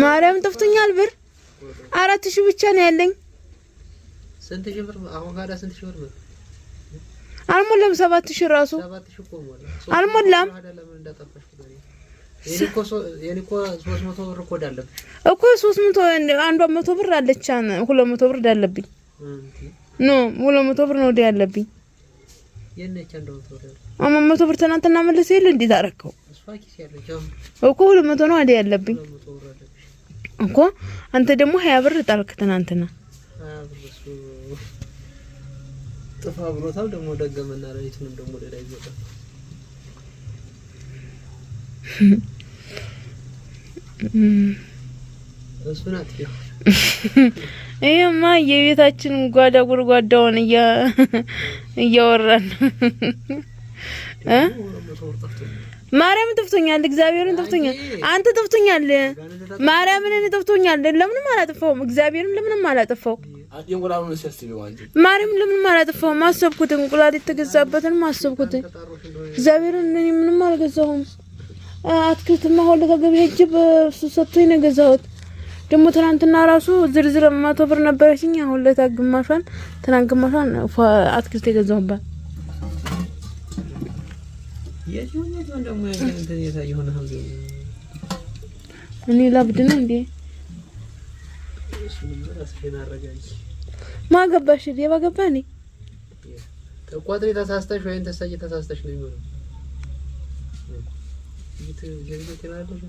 ማርያም ጠፍቶኛል ብር 4000 ብቻ ነው ያለኝ ስንት ሺህ ብር አሁን ጋር ስንት ሺህ ብር አልሞላም 7000 ራሱ 7000 እኮ ሞላ አልሞላም አይደለም እንዳጠፋሽ የኔኮ 300 ብር ኮድ አለብኝ እኮ 300 አንዷ 100 ብር አለች 200 ብር ዳለብኝ ኖ 200 ብር ነው ያለብኝ የነች እንደው ተወረ 100 ብር ተናንተና መልስ ይል እንዴ ታረከው ስፋኪስ ያለችው እኮ 200 ነው ያለብኝ እኮ አንተ ደግሞ 20 ብር ጣልክ ተናንተና ጥፋ ብሎታል ደግሞ ደገመና ለይቱንም ደግሞ ወደ ላይ ይወጣ እሱናት እየማ የቤታችን ጓዳ ጉርጓዳውን እያወራን ማርያም ጠፍቶኛል እግዚአብሔርን ጠፍቶኛል አንተ ጠፍቶኛል ማርያምን እኔ ጠፍቶኛል ለምንም አላጠፋውም እግዚአብሔርን ለምንም አላጠፋው እንቁላሉን ሲያስቢው አንቺ ማርያም ለምንም አላጠፋው ማሰብኩት እንቁላል የተገዛበትን ማሰብኩት እግዚአብሔርን እኔ ምንም አልገዛሁም አትክልትማ ሁሉ ከገበያ ሄጄ በሱሰቶኝ ነው ገዛሁት ደግሞ ትናንትና ራሱ ዝርዝር 100 ብር ነበርሽኝ አሁን ለታግማሻን ትናንት ግማሻን አትክልት የገዛሁባት የጆኔ ደግሞ እንትን የታየሆነ ሀው እኔ ላብድ ነው እንዴ እሱንም ራስሽን አረጋጊ ማገባሽ የባገባኒ ተቋጥሪ ተሳስተሽ ወይ ተሳየ ተሳስተሽ ነው የሚሆነው ይት ይላልሽ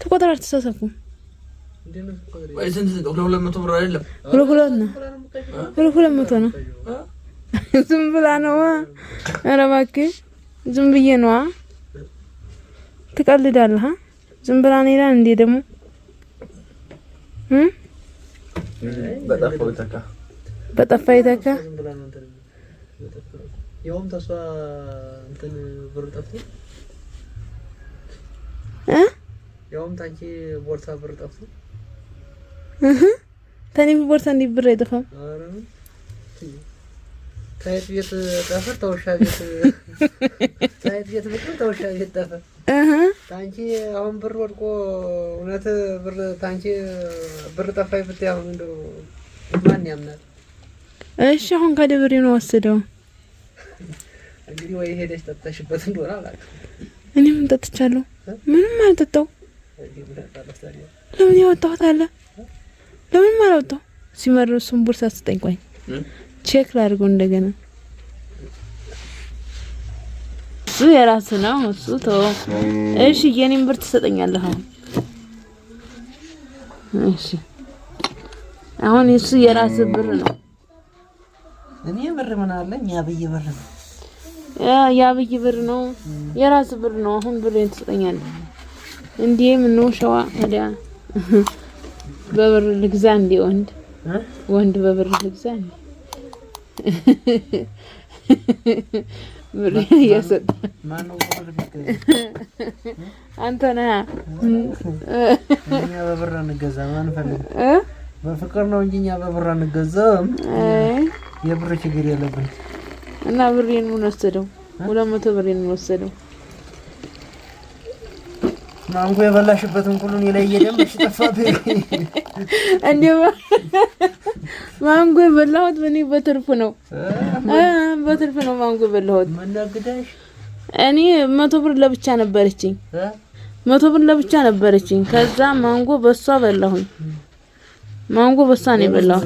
ተቆጥራር ተሳሰፉ እንደምን ቆጥሪ ወይ ስንት 200 ብር አይደለም 200 ነው ዝም ብላ ነው ኧረ እባክህ ዝም ብዬ ነው ትቀልዳለህ ዝም ብላ ነው ይላል እንዴ ደግሞ በጠፋ ይተካ ያውም ተሷ እንትን ብር ጠፍቶ ያውም ታንቺ ቦርሳ ብር ጠፍቶ ታኒ ቦርሳ እንዲ ብር አይጠፋም ታይት ቤት ጠፋ ተውሻ ቤት ታይት ቤት ብር ተውሻ ቤት ጠፋ ታንቺ አሁን ብር ወድቆ እውነት ብር ታንቺ ብር ጠፋይ ብታይ አሁን እንደው ማን ያምናል እሺ አሁን ካደብሬ ነው ወሰደው እንግዲህ ወይ ሄደሽ ተጣሽበት እንደሆነ አላውቅም እኔ ምን ተጥቻለሁ ምንም አልተጣው ለምን ያወጣሁት አለ ለምን ማለውጣው ሲመርሱም ቦርሳ ስጠኝ ቆይ ቼክ ላድርገው እንደገና እሱ የራስ ነው እሱ ተው እሺ የኔን ብር ትሰጠኛለህ እሺ አሁን እሱ የራስ ብር ነው እኔ ብር ምን አለኝ ያብይ ብር ነው ያብይ ብር ነው የራስ ብር ነው አሁን ብሬን ትሰጠኛለህ እንዴ ምን ነው ሸዋ ታዲያ በብር ልግዛ እንዴ ወንድ በብር ልግዛ እንዴ ብር ያሰጥ ማን ነው ብር ልግዛ አንተ ነህ እኛ በብር እንገዛ ማን ፈልግ በፍቅር ነው እንጂ እኛ በብር እንገዛም የብር ችግር የለብን እና ብሬን ምን ወሰደው 200 ብሬን ምን ወሰደው ማንጎ የበላሽበትን ሁሉ እኔ ላይ እየደምሽ ተፋብኝ እንዴ ማንጎ የበላሁት በኔ በትርፍ ነው በትርፍ ነው ማንጎ የበላሁት መናገዳሽ እኔ 100 ብር ለብቻ ነበርችኝ 100 ብር ለብቻ ነበርችኝ ከዛ ማንጎ በሷ በላሁኝ ማንጎ በሷ ነው የበላሁት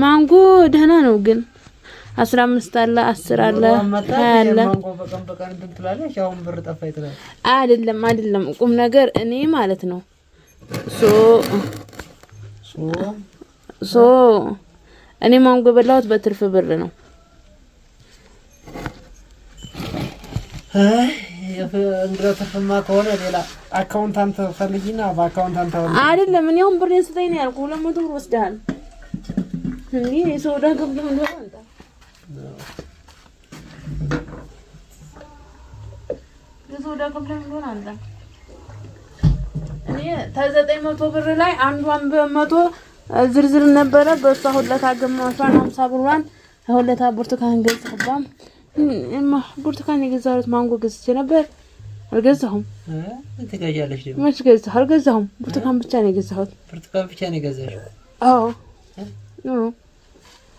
ማንጎ ደህና ነው ግን 15 አለ 10 አለ 20 አለ ማንጎ በቀን እንትን ትላለሽ አሁን ብር ጠፋ ይተላል አይደለም ቁም ነገር እኔ ማለት ነው ሶ እኔ ማንጎ በላሁት በትርፍ ብር ነው እንግዲህ ተፈማ ከሆነ ሌላ አካውንታንት ፈልጊና በአካውንታንት አይደለም እኔ አሁን ብሬን ስጠኝ ነው ያልኩህ 200 ብር ወስደሃል እንዴ የሶዳ ገብቶ ነው አንተ የሶዳ ገብቶ ነው አንተ እኔ ተ900 ብር ላይ አንዷን በ100 ዝርዝር ነበረ በሷ ሁለታ ግማሿን 50 ብሯን ሁለታ ብርቱካን ገዝተባም እማ ብርቱካን የገዛሁት ማንጎ ገዝቼ ነበር አልገዛሁም ትገዣለሽ ደግሞ መች ገዛሁ አልገዛሁም ብርቱካን ብቻ ነው የገዛሁት ብርቱካን ብቻ ነው የገዛሽው አዎ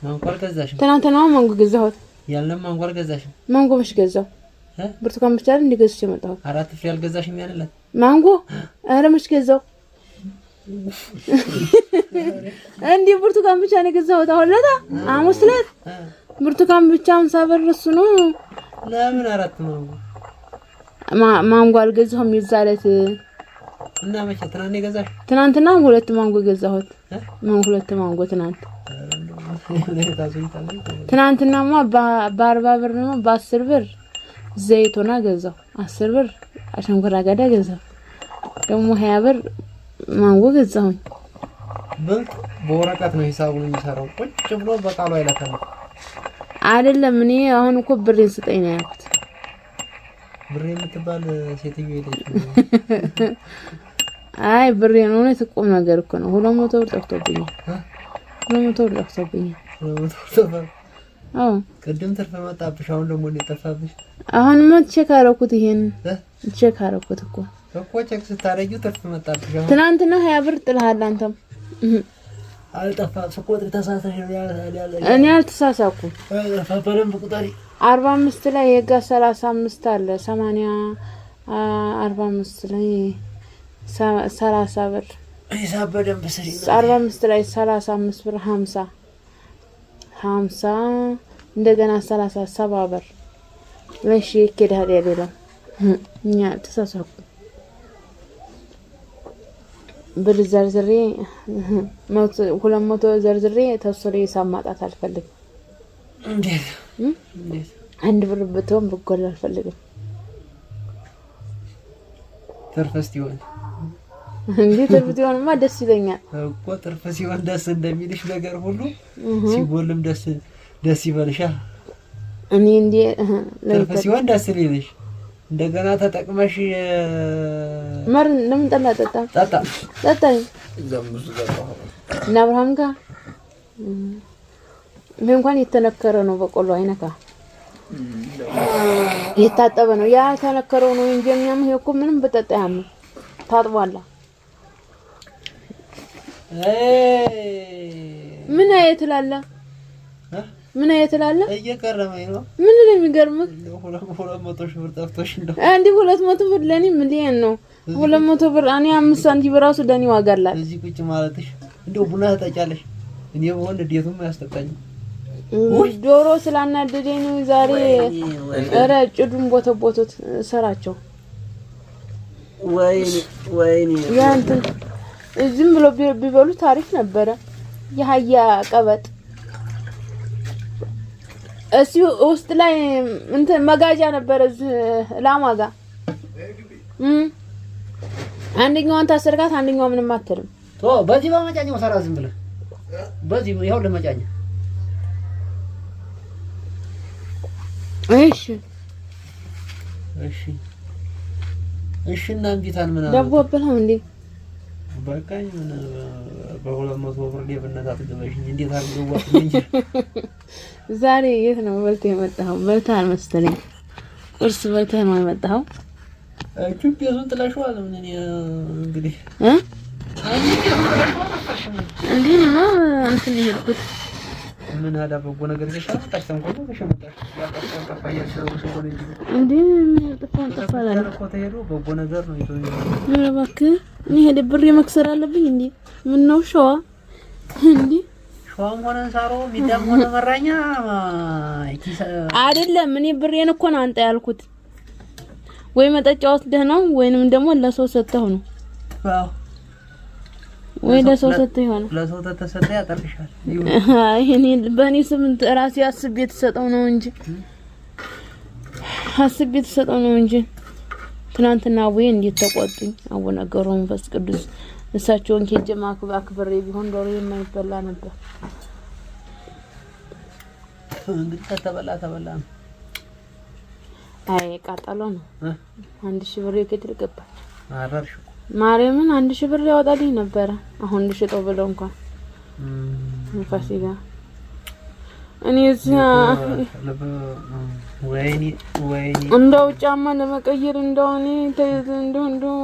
ማንጎ አልገዛሽም ትናንትና ማንጎ ገዛሁት ያለም ማንጎ አልገዛሽም ማንጎ መች ገዛሁ ብርቱካን ብቻ ነው እንደገዝቼ መጣሁ አራት ፍሬ አልገዛሽም ያለላት ማንጎ ኧረ መች ገዛሁ እንዴ ብርቱካን ብቻ ነው የገዛሁት አሁን ለታ ሐሙስ ዕለት ብርቱካን ብቻ 50 ብር እሱ ነው ለምን አራት ማንጎ ማንጎ አልገዛሁም ይዛለት እና መቼ ትናንት የገዛሽ ትናንትና ሁለት ማንጎ ገዛሁት ሁለት ማንጎ ትናንትናማ በ40 ብር ነው በ10 ብር ዘይቶና ገዛው 10 ብር አሸንኮራ አገዳ ገዛው ደግሞ 20 ብር ማንጎ ገዛሁኝ በልጥ በወረቀት ነው ሂሳቡን የሚሰራው ቁጭ ብሎ በቃሉ አይላከም አይደለም እኔ አሁን እኮ ብሬን ስጠኝ ነው ያልኩት ብሬ የምትባል ሴትዮ የለች አይ ብሬን እውነት ቁም ነገር እኮ ነው 200 ብር ጠፍቶብኛል 200 ብር ጠፍቶብኛል አዎ ቅድም ትርፍ መጣብሽ አሁን ደግሞ እንደጠፋብሽ አሁን ቼክ አደረኩት ይሄን ቼክ አደረኩት እኮ ቼክ ስታረጊው ትርፍ መጣብሽ አሁን ትናንትና 20 ብር ጥለሃል አንተም አልጠፋም ስቆጥር ተሳሳሽ ያለ እኔ አልተሳሳኩም ፈፈረም ቁጣሪ 45 ላይ የጋ 35 አለ 80 45 ላይ 30 ብር ሂሳብ በደንብ ስሪ 45 ላይ 35 ብር 50 እንደገና 37 ብር ለሺ ከዳር ያለው እኛ ተሳሳኩ ብር ዘርዝሬ 200 ዘርዝሬ ተሰሪ ሳማጣት አልፈልግም እንዴት አንድ ብር ብትሆን ብጎል አልፈልግም ተርፈስቲ ይሆን እንዴ ተርፈስቲ ይሆንማ ደስ ይለኛል እኮ ተርፈ ሲሆን ደስ እንደሚልሽ ነገር ሁሉ ሲጎልም ደስ ይበልሻ እኔ እንዴ ተርፈ ሲሆን ደስ ይልሽ እንደገና ተጠቅመሽ ማር ለምን ጠጣ ዘምዙ ዘባው ናብርሃም ጋር እንኳን የተነከረ ነው በቆሎ አይነካ የታጠበ ነው ያ ተነከረው ነው እንጂ የሚያም እኮ ምንም በጠጣ ያም ታጥቧላ ምን አይተላላ ምን አይተላላ እየቀረመኝ ነው ምን እንደሚገርምህ 200 ብር ጠፍቶሽ እንደው አንዲ 200 ብር ለኔ ሚሊዮን ነው 200 ብር እኔ 5 ሳንቲም በራሱ ለኔ ዋጋ አላት እዚህ ቁጭ ማለትሽ እንደው ቡና ተጣጫለሽ እኔ በሆነ ዴቱም ያስተቃኝ ዶሮ ስላናደደኝ ነው ዛሬ አረ ጭዱን ቦተቦቱት ሰራቸው ወይኔ ያንተ ዝም ብሎ ቢበሉ ታሪክ ነበረ የሃያ ቀበጥ እሱ ውስጥ ላይ እንትን መጋጃ ነበር ላማጋ አንደኛውን ታሰርጋት አንደኛው ምንም አትልም በዚህ በመጫኛው ሰራ ዝም ብለ በዚህ ይሄው ለመጫኛ እሺ እና እንቢታን ምን ዳቦ አበላው እንዴ በቃኝ ምን በ200 ብር ለብነታ ተገበሽኝ እንዴት አድርገው ወጥኝ ዛሬ የት ነው በልተህ የመጣኸው በልተሃል መሰለኝ እርስ በልተህ ነው የመጣኸው ኢትዮጵያውን ጥላሽዋል ምን እንግዲህ እንዴ ነው እንትን ይልኩት ምን አዳ በጎ ነገር ይሻል ታስተም ቆሎ ከሸመጣሽ ያጣጣው ተፋያሽ ነው እንዴ ምን ተፋላለ ተሄዶ በጎ ነገር ነው ይዞ እባክህ እኔ ሄደ ብር መክሰር አለብኝ እንዴ ምን ነው ሸዋ እንዴ ሸዋም ሆነ ሳሮ ሚዳም ሆነ መራኛ አይደለም እኔ ብሬን እኮ ነው አንተ ያልኩት ወይ መጠጫውስ ደህናው ወይንም ደግሞ ለሰው ሰተው ነው ዋው ወይ ለሰው ሰተው ይሆናል ለሰው ተሰጠ ያጠርሻል አይ እኔ በእኔ ስም ራሴ አስቤ ተሰጠው ነው እንጂ አስቤ ተሰጠው ነው እንጂ ትናንትና ወይ እንዴት ተቆጡኝ አወነገሩ መንፈስ ቅዱስ እሳቸውን ከጀማ አክብሬ ቢሆን ዶሮ የማይበላ ነበር እንግዲህ ተበላ አይ ቃጠሎ ነው 1000 ብር የከድር ገባች አራርሽ ማርያምን 1000 ብር ያወጣልኝ ነበር አሁን ልሽጠው ብለው እንኳን ፋሲካ እኔ እዛ ወይኔ እንደው ጫማ ለመቀየር እንደው እኔ እንደው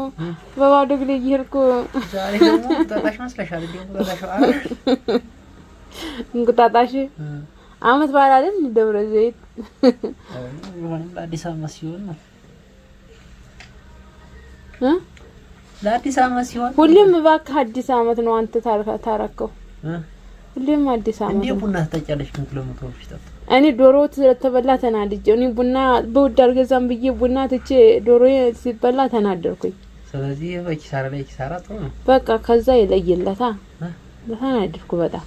በባዶ እግሬ እየሄድኩ ዛሬ ደግሞ እንቁጣጣሽ መስለሻል እንዴ? እንቁጣጣሽ አመት በዓል አይደል? ደብረ ዘይት ወይም በአዲስ አመት ሲሆን ነው ለአዲስ አመት ሲሆን ሁሌም እባክህ አዲስ አመት ነው አንተ ታረከው ሁሌም አዲስ አመት እንዴ? ቡና ተጨለሽ ምን ኪሎሜትሮች ይጣጣ እኔ ዶሮ ስለተበላ ተናድጄ እኔ ቡና በውድ አልገዛም ብዬ ቡና ትቼ ዶሮ ሲበላ ተናደርኩኝ። ስለዚህ በኪሳራ ላይ ኪሳራ ጥሩ ነው። በቃ ከዛ ይለይለታ ተናደርኩ በጣም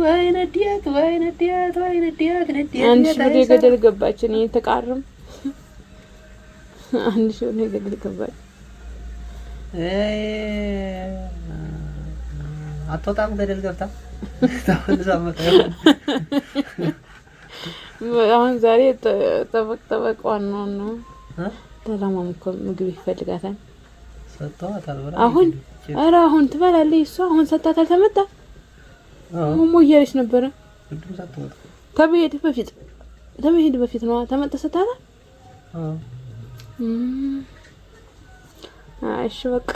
ወይኔ ዲያት አንድ ሺህ ገደል ገባች። እኔ ተቃርም አንድ ሺህ ገደል ገባች። አትወጣም ገደል ገብታ አሁን ዛሬ ጠበቅ ዋናው ነው። ተላማም እኮ ምግብ ይፈልጋታል። ሰጥቷታል ብላ አሁን ትበላለች እሷ። አሁን ሰጣታል ተመጣ ሞሞ እያለች ነበረ። ሁሉም ሰጥቷት ከመሄድ በፊት ነው ተመጣ ሰጣታል። እሺ በቃ